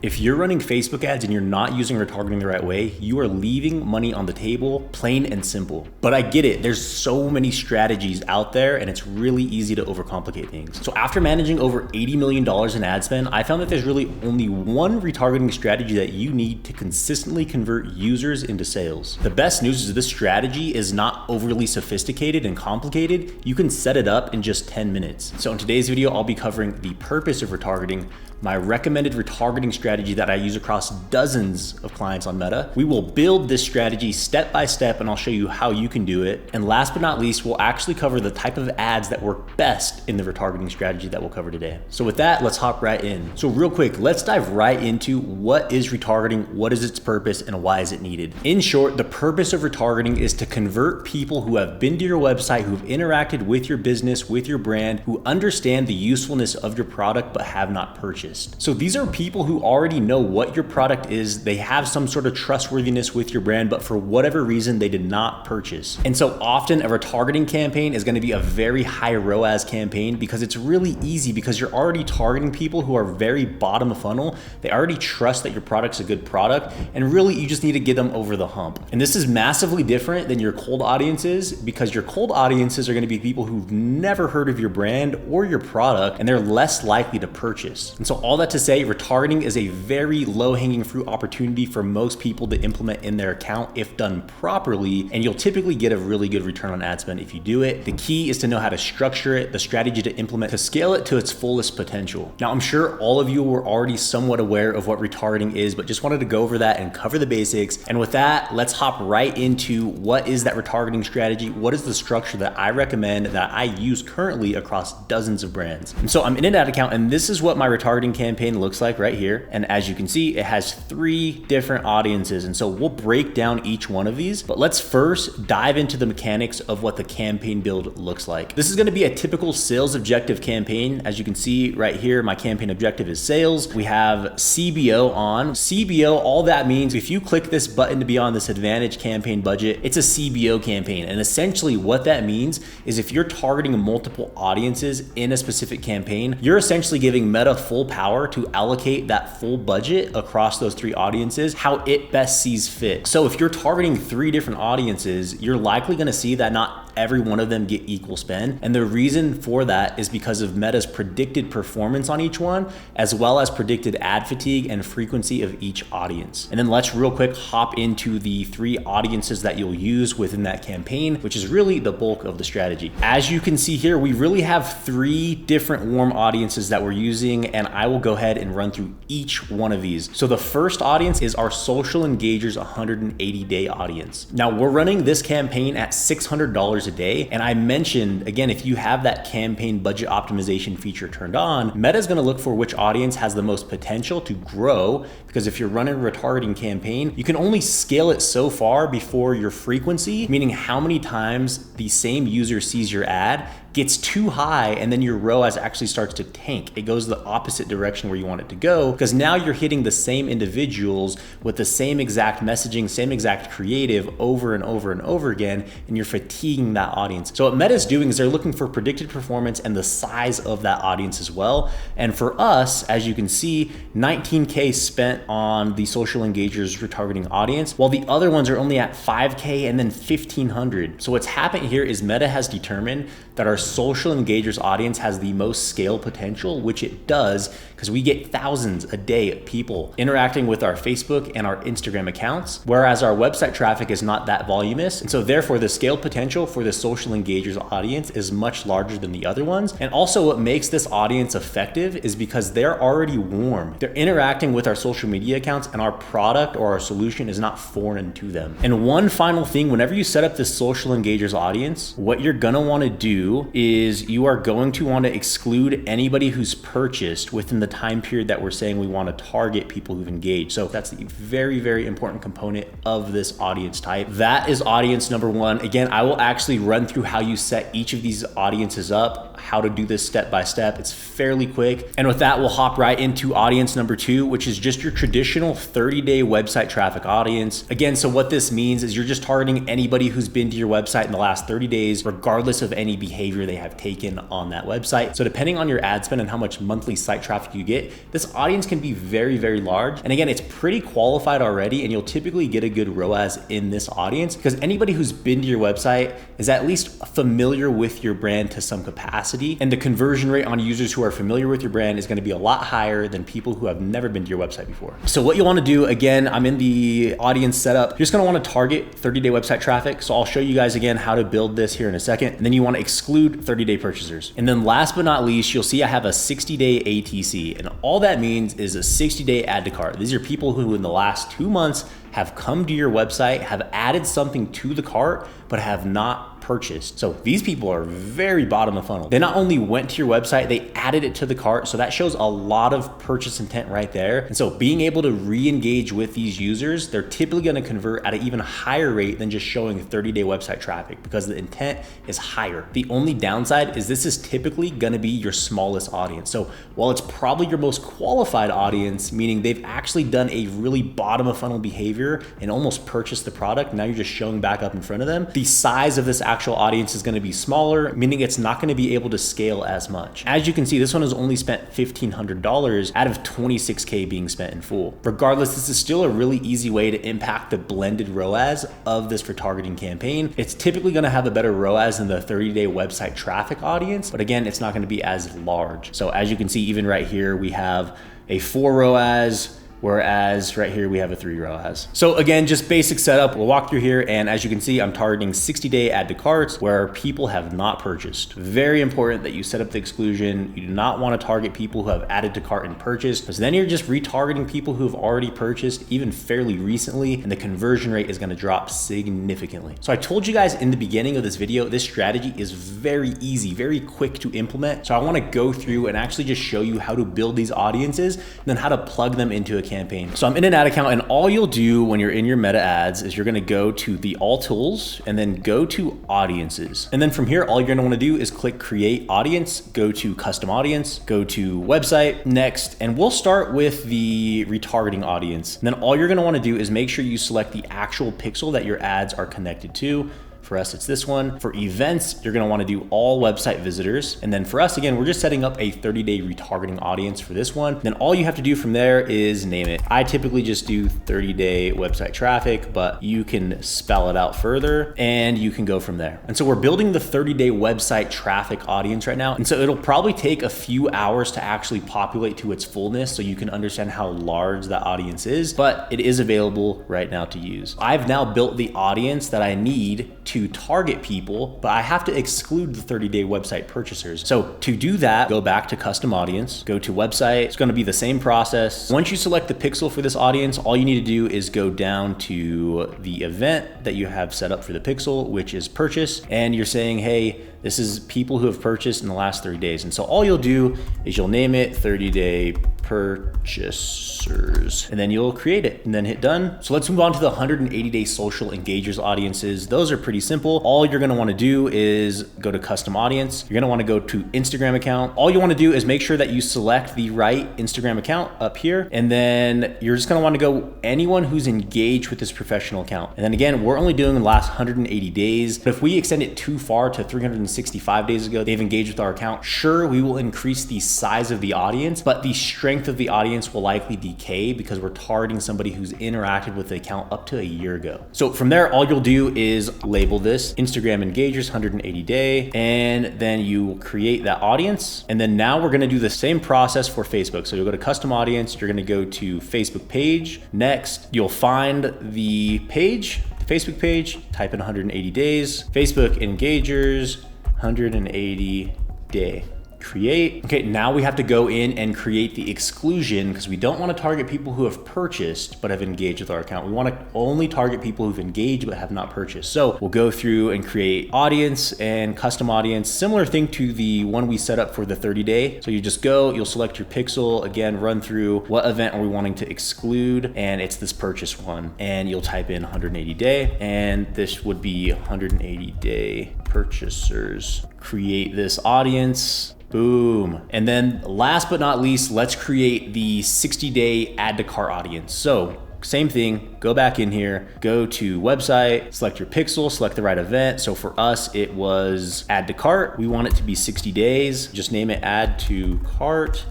If you're running Facebook ads and you're not using retargeting the right way, you are leaving money on the table, plain and simple. But I get it, there's so many strategies out there and it's really easy to overcomplicate things. So after managing over $80 million in ad spend, I found that there's really only one retargeting strategy that you need to consistently convert users into sales. The best news is this strategy is not overly sophisticated and complicated. You can set it up in just 10 minutes. So in today's video, I'll be covering the purpose of retargeting, my recommended retargeting strategy that I use across dozens of clients on Meta. We will build this strategy step by step and I'll show you how you can do it. And last but not least, we'll actually cover the type of ads that work best in the retargeting strategy that we'll cover today. So with that, let's hop right in. So real quick, let's dive right into what is retargeting, what is its purpose, and why is it needed. In short, the purpose of retargeting is to convert people who have been to your website, who've interacted with your business, with your brand, who understand the usefulness of your product but have not purchased. So these are people who already know what your product is. They have some sort of trustworthiness with your brand, but for whatever reason, they did not purchase. And so often a retargeting campaign is going to be a very high ROAS campaign because it's really easy because you're already targeting people who are very bottom of funnel. They already trust that your product's a good product and really you just need to get them over the hump. And this is massively different than your cold audiences because your cold audiences are going to be people who've never heard of your brand or your product and they're less likely to purchase. And so all that to say, retargeting is a very low-hanging fruit opportunity for most people to implement in their account if done properly, and you'll typically get a really good return on ad spend if you do it. The key is to know how to structure it, the strategy to implement to scale it to its fullest potential. Now, I'm sure all of you were already somewhat aware of what retargeting is, but just wanted to go over that and cover the basics. And with that, let's hop right into what is that retargeting strategy? What is the structure that I recommend that I use currently across dozens of brands? And so I'm in an ad account and this is what my retargeting campaign looks like right here. And as you can see, it has 3 different audiences. And so we'll break down each one of these, but let's first dive into the mechanics of what the campaign build looks like. This is going to be a typical sales objective campaign. As you can see right here, my campaign objective is sales. We have CBO on. CBO, all that means if you click this button to be on this advantage campaign budget, it's a CBO campaign. And essentially what that means is if you're targeting multiple audiences in a specific campaign, you're essentially giving Meta full power to allocate that full budget across those 3 audiences how it best sees fit. So if you're targeting 3 different audiences, you're likely going to see that not every one of them get equal spend. And the reason for that is because of Meta's predicted performance on each one, as well as predicted ad fatigue and frequency of each audience. And then let's real quick hop into the 3 audiences that you'll use within that campaign, which is really the bulk of the strategy. As you can see here, we really have 3 different warm audiences that we're using, and I will go ahead and run through each one of these. So the first audience is our social engagers 180-day audience. Now we're running this campaign at $600 a day. And I mentioned, again, if you have that campaign budget optimization feature turned on, Meta is going to look for which audience has the most potential to grow, because if you're running a retargeting campaign, you can only scale it so far before your frequency, meaning how many times the same user sees your ad, gets too high and then your ROAS actually starts to tank. It goes the opposite direction where you want it to go because now you're hitting the same individuals with the same exact messaging, same exact creative over and over and over again, and you're fatiguing that audience. So what Meta's doing is they're looking for predicted performance and the size of that audience as well. And for us, as you can see, 19K spent on the social engagers retargeting audience, while the other ones are only at 5K and then 1,500. So what's happened here is Meta has determined that our social engagers audience has the most scale potential, which it does because we get thousands a day of people interacting with our Facebook and our Instagram accounts, whereas our website traffic is not that voluminous. And so therefore the scale potential for the social engagers audience is much larger than the other ones. And also what makes this audience effective is because they're already warm. They're interacting with our social media accounts and our product or our solution is not foreign to them. And one final thing, whenever you set up this social engagers audience, what you're gonna wanna do is you are going to want to exclude anybody who's purchased within the time period that we're saying we want to target people who've engaged. So that's the very, very important component of this audience type. That is audience number 1. Again, I will actually run through how you set each of these audiences up, how to do this step by step. It's fairly quick. And with that, we'll hop right into audience number 2, which is just your traditional 30-day website traffic audience. Again, so what this means is you're just targeting anybody who's been to your website in the last 30 days, regardless of any behavior they have taken on that website. So depending on your ad spend and how much monthly site traffic you get, this audience can be very, very large. And again, it's pretty qualified already, and you'll typically get a good ROAS in this audience because anybody who's been to your website is at least familiar with your brand to some capacity. And the conversion rate on users who are familiar with your brand is going to be a lot higher than people who have never been to your website before. So what you want to do, again, I'm in the audience setup. You're just going to want to target 30-day website traffic. So I'll show you guys again how to build this here in a second. And then you want to exclude 30-day purchasers. And then last but not least, you'll see I have a 60-day ATC. And all that means is a 60-day add to cart. These are people who in the last 2 months have come to your website, have added something to the cart, but have not purchased. So these people are very bottom of funnel. They not only went to your website, they added it to the cart. So that shows a lot of purchase intent right there. And so being able to re-engage with these users, they're typically going to convert at an even higher rate than just showing 30-day website traffic because the intent is higher. The only downside is this is typically going to be your smallest audience. So while it's probably your most qualified audience, meaning they've actually done a really bottom of funnel behavior and almost purchased the product, now you're just showing back up in front of them, the size of this actual audience is going to be smaller, meaning it's not going to be able to scale as much. As you can see, this one has only spent $1,500 out of $26K being spent in full. Regardless, this is still a really easy way to impact the blended ROAS of this retargeting campaign. It's typically going to have a better ROAS than the 30-day website traffic audience, but again, it's not going to be as large. So as you can see, even right here, we have a 4 ROAS, whereas right here we have a 3 ROAS. So again, just basic setup. We'll walk through here, and as you can see, I'm targeting 60-day add to carts where people have not purchased. Very important that you set up the exclusion. You do not want to target people who have added to cart and purchased, because then you're just retargeting people who have already purchased even fairly recently, and the conversion rate is going to drop significantly. So I told you guys in the beginning of this video, this strategy is very easy, very quick to implement. So I want to go through and actually just show you how to build these audiences and then how to plug them into a campaign. So I'm in an ad account, and all you'll do when you're in your meta ads is you're going to go to the all tools and then go to audiences. And then from here, all you're going to want to do is click create audience, go to custom audience, go to website next, and we'll start with the retargeting audience. And then all you're going to want to do is make sure you select the actual pixel that your ads are connected to. For us, it's this one. For events, you're gonna wanna do all website visitors. And then for us, again, we're just setting up a 30-day retargeting audience for this one. Then all you have to do from there is name it. I typically just do 30-day website traffic, but you can spell it out further and you can go from there. And so we're building the 30-day website traffic audience right now. And so it'll probably take a few hours to actually populate to its fullness so you can understand how large that audience is, but it is available right now to use. I've now built the audience that I need to target people, but I have to exclude the 30-day website purchasers. So to do that, go back to custom audience, go to website. It's going to be the same process. Once you select the pixel for this audience, all you need to do is go down to the event that you have set up for the pixel, which is purchase. And you're saying, hey, this is people who have purchased in the last 30 days. And so all you'll do is you'll name it 30-day purchasers, and then you'll create it and then hit done. So let's move on to the 180-day social engagers audiences. Those are pretty simple. All you're gonna wanna do is go to custom audience. You're gonna wanna go to Instagram account. All you wanna do is make sure that you select the right Instagram account up here. And then you're just gonna wanna go anyone who's engaged with this professional account. And then again, we're only doing the last 180 days. But if we extend it too far to 365 days ago, they've engaged with our account, sure, we will increase the size of the audience, but the strength of the audience will likely decay because we're targeting somebody who's interacted with the account up to a year ago. So from there, all you'll do is label this Instagram engagers 180 day, and then you will create that audience. And then now we're gonna do the same process for Facebook. So you'll go to custom audience, you're gonna go to Facebook page. Next, you'll find the page, the Facebook page, type in 180 days, Facebook engagers, 180 day. Create. Okay, now we have to go in and create the exclusion because we don't want to target people who have purchased but have engaged with our account. We want to only target people who've engaged but have not purchased. So we'll go through and create audience and custom audience. Similar thing to the one we set up for the 30-day. So you just go, you'll select your pixel, again, run through what event are we wanting to exclude, and it's this purchase one. And you'll type in 180 day, and this would be 180 day purchasers. create this audience. Boom. And then last but not least, let's create the 60-day add to cart audience. So same thing, go back in here, go to website, select your pixel, select the right event. So for us, it was add to cart. We want it to be 60 days. Just name it add to cart.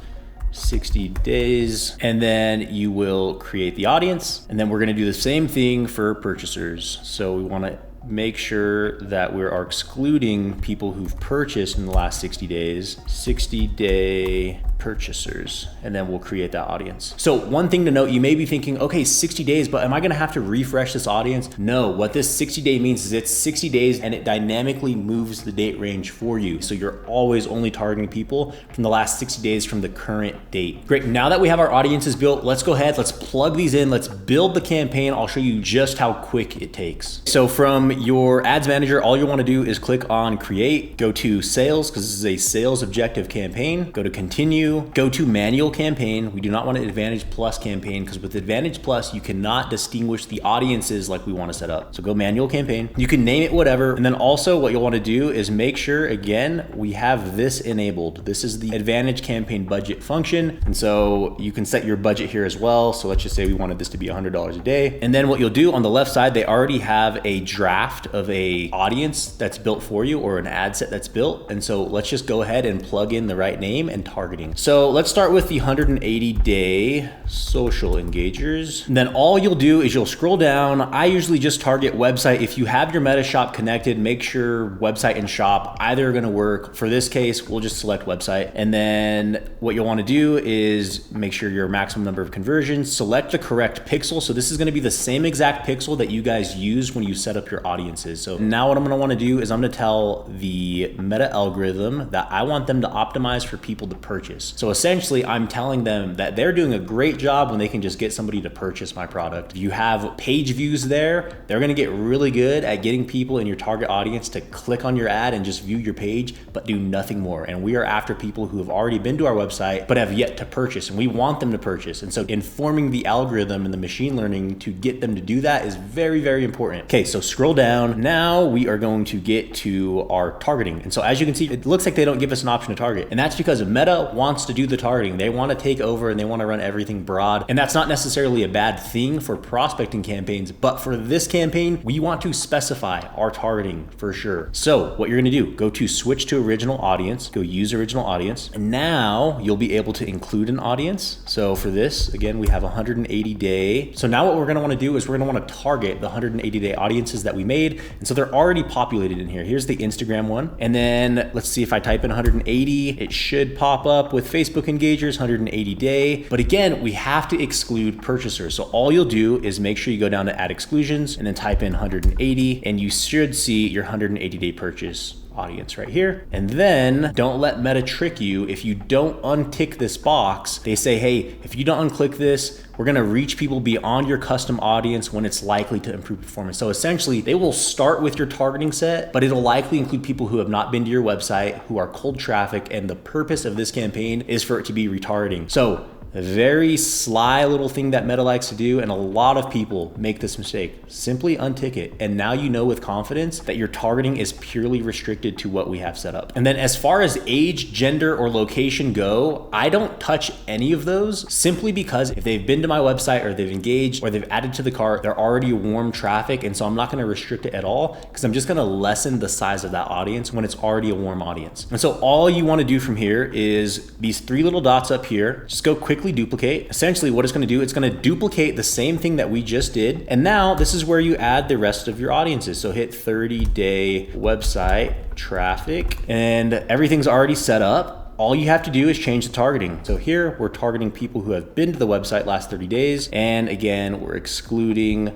60 days, and then you will create the audience. And then we're gonna do the same thing for purchasers. So we wanna make sure that we are excluding people who've purchased in the last 60 days, 60-day purchasers, and then we'll create that audience. So one thing to note, you may be thinking, okay, 60 days, but am I gonna have to refresh this audience? No, what this 60-day means is it's 60 days and it dynamically moves the date range for you. So you're always only targeting people from the last 60 days from the current date. Great, now that we have our audiences built, let's go ahead, let's plug these in, let's build the campaign. I'll show you just how quick it takes. So from your ads manager, all you wanna do is click on create, go to sales, because this is a sales objective campaign, go to continue, go to manual campaign. We do not want an Advantage Plus campaign because with Advantage Plus, you cannot distinguish the audiences like we want to set up. So go manual campaign. You can name it whatever. And then also what you'll want to do is make sure, again, we have this enabled. This is the Advantage campaign budget function. And so you can set your budget here as well. So let's just say we wanted this to be $100 a day. And then what you'll do on the left side, they already have a draft of a audience that's built for you or an ad set that's built. And so let's just go ahead and plug in the right name and targeting. So let's start with the 180-day social engagers. And then all you'll do is you'll scroll down. I usually just target website. If you have your Meta Shop connected, make sure website and shop either are gonna work. For this case, we'll just select website. And then what you'll wanna do is make sure your maximum number of conversions, select the correct pixel. So this is gonna be the same exact pixel that you guys use when you set up your audiences. So now what I'm gonna wanna do is I'm gonna tell the Meta algorithm that I want them to optimize for people to purchase. So essentially, I'm telling them that they're doing a great job when they can just get somebody to purchase my product. If you have page views there, they're gonna get really good at getting people in your target audience to click on your ad and just view your page, but do nothing more. And we are after people who have already been to our website, but have yet to purchase, and we want them to purchase. And so informing the algorithm and the machine learning to get them to do that is very, very important. Okay, so scroll down. Now we are going to get to our targeting. And so as you can see, it looks like they don't give us an option to target. And that's because Meta wants to do the targeting. They want to take over and they want to run everything broad. And that's not necessarily a bad thing for prospecting campaigns, but for this campaign, we want to specify our targeting for sure. So what you're going to do, go to switch to original audience, go use original audience. And now you'll be able to include an audience. So for this, again, we have 180-day. So now what we're going to want to do is we're going to want to target the 180-day audiences that we made. And so they're already populated in here. Here's the Instagram one. And then let's see if I type in 180, it should pop up with Facebook engagers, 180 day. But again, we have to exclude purchasers. So all you'll do is make sure you go down to add exclusions and then type in 180 and you should see your 180 day purchase audience right here. And then don't let Meta trick you. If you don't untick this box, they say, hey, if you don't unclick this, we're gonna reach people beyond your custom audience when it's likely to improve performance. So essentially, they will start with your targeting set, but it'll likely include people who have not been to your website, who are cold traffic, and the purpose of this campaign is for it to be retargeting. So a very sly little thing that Meta likes to do, and a lot of people make this mistake. Simply untick it, and now you know with confidence that your targeting is purely restricted to what we have set up. And then as far as age, gender, or location go, I don't touch any of those simply because if they've been to my website or they've engaged or they've added to the cart, they're already warm traffic, and so I'm not gonna restrict it at all because I'm just gonna lessen the size of that audience when it's already a warm audience. And so all you wanna do from here is these three little dots up here, just go quickly duplicate. Essentially what it's going to do, it's going to duplicate the same thing that we just did. And now this is where you add the rest of your audiences. So hit 30-day website traffic and everything's already set up. All you have to do is change the targeting. So here we're targeting people who have been to the website last 30 days. And again, we're excluding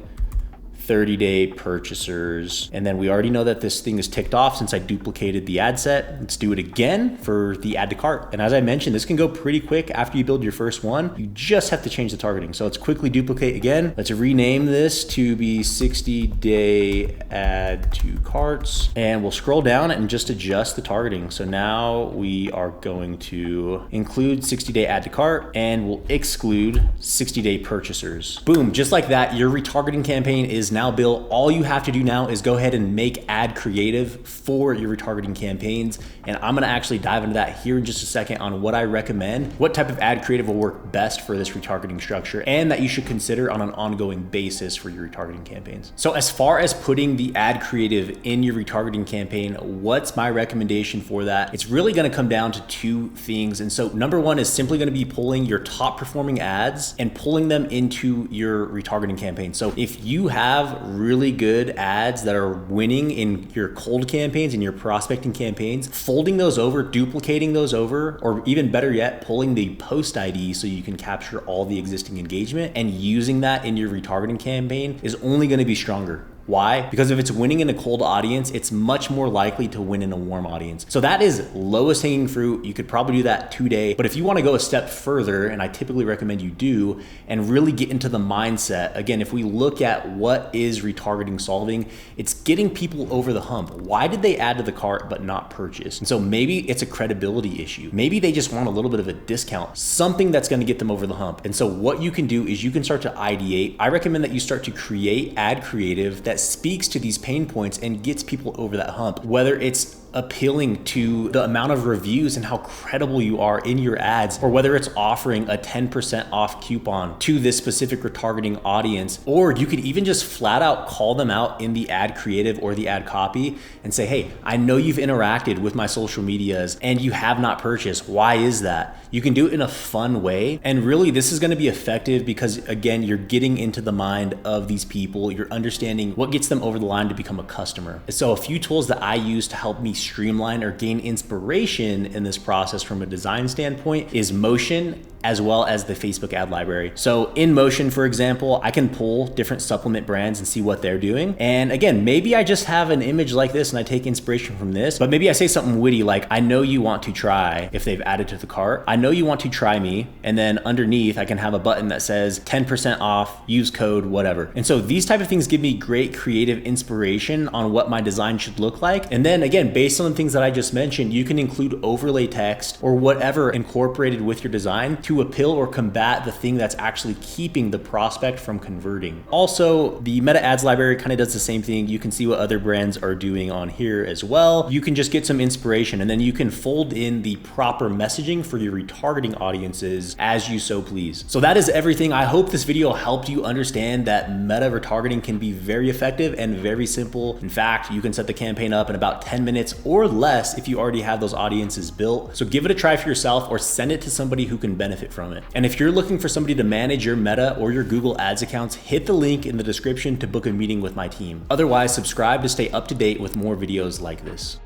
30-day purchasers. And then we already know that this thing is ticked off since I duplicated the ad set. Let's do it again for the add to cart. And as I mentioned, this can go pretty quick after you build your first one. You just have to change the targeting. So let's quickly duplicate again. Let's rename this to be 60-day add to carts. And we'll scroll down and just adjust the targeting. So now we are going to include 60-day add to cart and we'll exclude 60-day purchasers. Boom, just like that, your retargeting campaign is now built. All you have to do now is go ahead and make ad creative for your retargeting campaigns. And I'm gonna actually dive into that here in just a second on what I recommend, what type of ad creative will work best for this retargeting structure, and that you should consider on an ongoing basis for your retargeting campaigns. So as far as putting the ad creative in your retargeting campaign, what's my recommendation for that? It's really gonna come down to two things. And so number one is simply gonna be pulling your top performing ads and pulling them into your retargeting campaign. So if you have really good ads that are winning in your cold campaigns and your prospecting campaigns, folding those over, duplicating those over, or even better yet, pulling the post ID so you can capture all the existing engagement and using that in your retargeting campaign is only gonna be stronger. Why? Because if it's winning in a cold audience, it's much more likely to win in a warm audience. So that is lowest hanging fruit. You could probably do that today. But if you want to go a step further, and I typically recommend you do, and really get into the mindset, again, if we look at what is retargeting solving, it's getting people over the hump. Why did they add to the cart but not purchase? And so maybe it's a credibility issue. Maybe they just want a little bit of a discount, something that's going to get them over the hump. And so what you can do is you can start to ideate. I recommend that you start to create ad creative that speaks to these pain points and gets people over that hump, whether it's appealing to the amount of reviews and how credible you are in your ads, or whether it's offering a 10% off coupon to this specific retargeting audience, or you could even just flat out call them out in the ad creative or the ad copy and say, hey, I know you've interacted with my social medias and you have not purchased. Why is that? You can do it in a fun way. And really this is gonna be effective because again, you're getting into the mind of these people. You're understanding what gets them over the line to become a customer. So a few tools that I use to help me streamline or gain inspiration in this process from a design standpoint is Motion, as well as the Facebook ad library. So in Motion, for example, I can pull different supplement brands and see what they're doing. And again, maybe I just have an image like this and I take inspiration from this, but maybe I say something witty like, I know you want to try, if they've added to the cart, I know you want to try me. And then underneath I can have a button that says 10% off, use code, whatever. And so these type of things give me great creative inspiration on what my design should look like. And then again, based on the things that I just mentioned, you can include overlay text or whatever incorporated with your design to appeal or combat the thing that's actually keeping the prospect from converting. Also, the Meta Ads library kind of does the same thing. You can see what other brands are doing on here as well. You can just get some inspiration and then you can fold in the proper messaging for your retargeting audiences as you so please. So that is everything. I hope this video helped you understand that meta retargeting can be very effective and very simple. In fact, you can set the campaign up in about 10 minutes or less if you already have those audiences built. So give it a try for yourself or send it to somebody who can benefit from it. And if you're looking for somebody to manage your Meta or your Google Ads accounts, hit the link in the description to book a meeting with my team. Otherwise, subscribe to stay up to date with more videos like this.